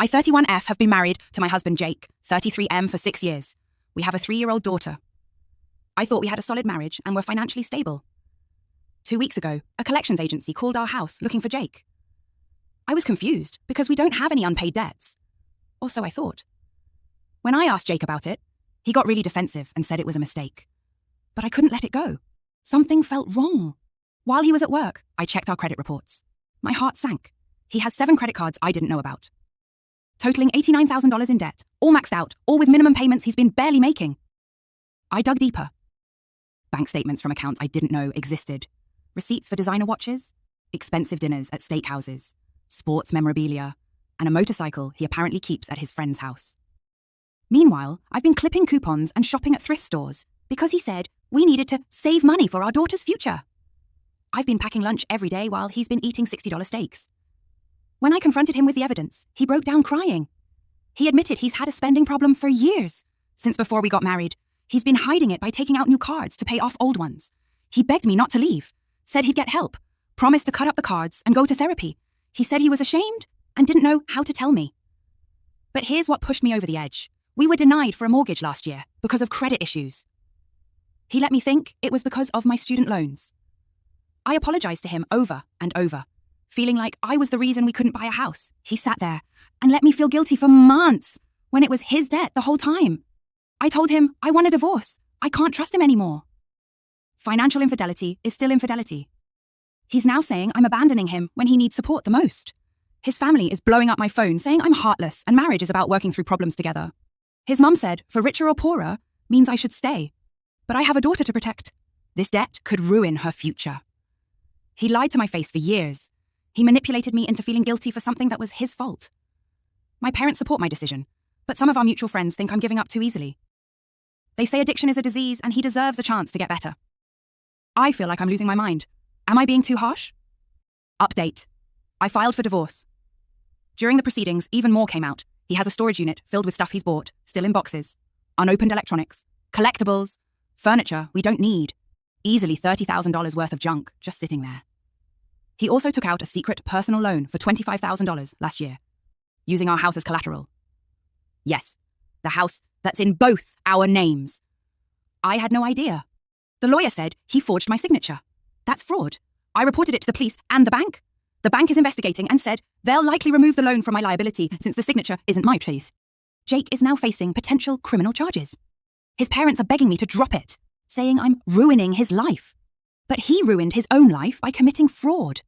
I, 31F, have been married to my husband Jake, 33M, for 6 years. We have a 3-year-old daughter. I thought we had a solid marriage and were financially stable. 2 weeks ago, a collections agency called our house looking for Jake. I was confused because we don't have any unpaid debts. Or so I thought. When I asked Jake about it, he got really defensive and said it was a mistake. But I couldn't let it go. Something felt wrong. While he was at work, I checked our credit reports. My heart sank. He has 7 credit cards I didn't know about, totaling $89,000 in debt, all maxed out, all with minimum payments he's been barely making. I dug deeper. Bank statements from accounts I didn't know existed. Receipts for designer watches, expensive dinners at steakhouses, sports memorabilia, and a motorcycle he apparently keeps at his friend's house. Meanwhile, I've been clipping coupons and shopping at thrift stores because he said we needed to save money for our daughter's future. I've been packing lunch every day while he's been eating $60 steaks. When I confronted him with the evidence, he broke down crying. He admitted he's had a spending problem for years. Since before we got married, he's been hiding it by taking out new cards to pay off old ones. He begged me not to leave, said he'd get help, promised to cut up the cards and go to therapy. He said he was ashamed and didn't know how to tell me. But here's what pushed me over the edge. We were denied for a mortgage last year because of credit issues. He let me think it was because of my student loans. I apologized to him over and over, feeling like I was the reason we couldn't buy a house. He sat there and let me feel guilty for months when it was his debt the whole time. I told him I want a divorce. I can't trust him anymore. Financial infidelity is still infidelity. He's now saying I'm abandoning him when he needs support the most. His family is blowing up my phone saying I'm heartless and marriage is about working through problems together. His mum said for richer or poorer means I should stay. But I have a daughter to protect. This debt could ruin her future. He lied to my face for years. He manipulated me into feeling guilty for something that was his fault. My parents support my decision, but some of our mutual friends think I'm giving up too easily. They say addiction is a disease and he deserves a chance to get better. I feel like I'm losing my mind. Am I being too harsh? Update. I filed for divorce. During the proceedings, even more came out. He has a storage unit filled with stuff he's bought, still in boxes, unopened electronics, collectibles, furniture we don't need, easily $30,000 worth of junk just sitting there. He also took out a secret personal loan for $25,000 last year, using our house as collateral. Yes, the house that's in both our names. I had no idea. The lawyer said he forged my signature. That's fraud. I reported it to the police and the bank. The bank is investigating and said they'll likely remove the loan from my liability since the signature isn't my choice. Jake is now facing potential criminal charges. His parents are begging me to drop it, saying I'm ruining his life. But he ruined his own life by committing fraud.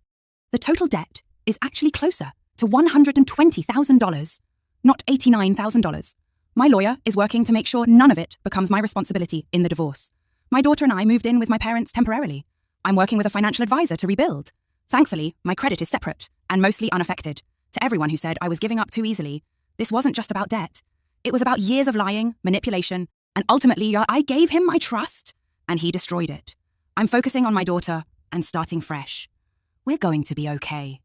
The total debt is actually closer to $120,000, not $89,000. My lawyer is working to make sure none of it becomes my responsibility in the divorce. My daughter and I moved in with my parents temporarily. I'm working with a financial advisor to rebuild. Thankfully, my credit is separate and mostly unaffected. To everyone who said I was giving up too easily, this wasn't just about debt. It was about years of lying, manipulation, and ultimately I gave him my trust and he destroyed it. I'm focusing on my daughter and starting fresh. We're going to be okay.